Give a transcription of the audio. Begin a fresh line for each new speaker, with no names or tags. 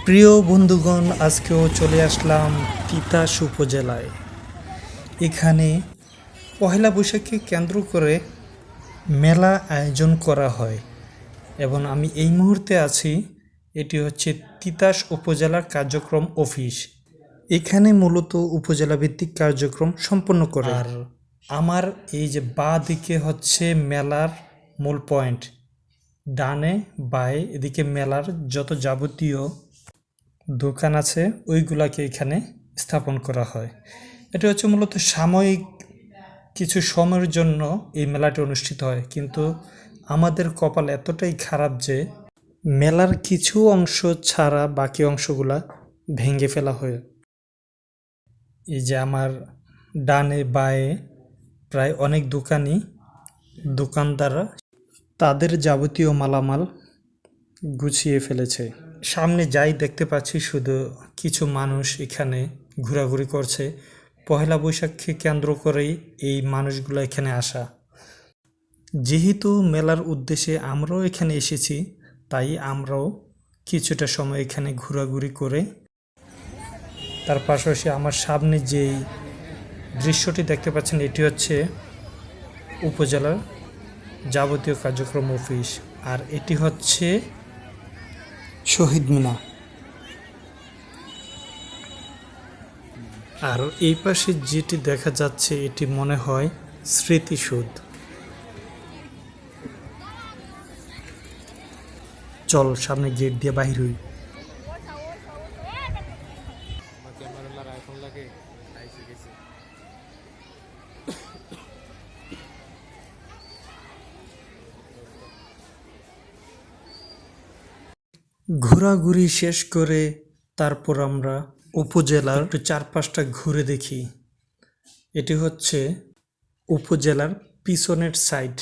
প্রিয় বন্ধুগণ, আজকেও চলে আসলাম তিতাস উপজেলায়। এখানে পহেলা বৈশাখকে কেন্দ্র করে মেলা আয়োজন করা হয় এবং আমি এই মুহূর্তে আছি, এটি হচ্ছে তিতাস উপজেলার কার্যক্রম অফিস। এখানে মূলত উপজেলা ভিত্তিক কার্যক্রম সম্পন্ন করে। আর আমার এই যে বাঁ দিকে হচ্ছে মেলার মূল পয়েন্ট, ডানে বাঁয়ে এদিকে মেলার যত যাবতীয় দোকান আছে ওইগুলাকে এখানে স্থাপন করা হয়। এটা হচ্ছে মূলত সাময়িক কিছু সময়ের জন্য এই মেলাটি অনুষ্ঠিত হয়, কিন্তু আমাদের কপাল এতটাই খারাপ যে মেলার কিছু অংশ ছাড়া বাকি অংশগুলা ভেঙে ফেলা হয়। এই যে আমার ডানে বাঁয়ে প্রায় অনেক দোকানদাররা তাদের যাবতীয় মালামাল গুছিয়ে ফেলেছে। সামনে যাই দেখতে পাচ্ছি শুধু কিছু মানুষ এখানে ঘোরাঘুরি করছে। পহেলা বৈশাখকে কেন্দ্র করেই এই মানুষগুলো এখানে আসা। যেহেতু মেলার উদ্দেশ্যে আমরাও এখানে এসেছি, তাই আমরাও কিছুটা সময় এখানে ঘোরাঘুরি করে, তার পাশাপাশি আমার সামনে যেই দৃশ্যটি দেখতে পাচ্ছেন এটি হচ্ছে উপজেলার যাবতীয় কার্যক্রম অফিস, আর এটি হচ্ছে শহীদ মিনার। আর এই পাশে যেটি দেখা যাচ্ছে এটি মনে হয় স্মৃতিসৌধ। চল সামনে গেট দিয়ে বাহির হই। ঘোরাঘুরি শেষ করে তারপর আমরা উপজেলার একটু চারপাশটা ঘুরে দেখি। এটি হচ্ছে উপজেলার পিছনের সাইড।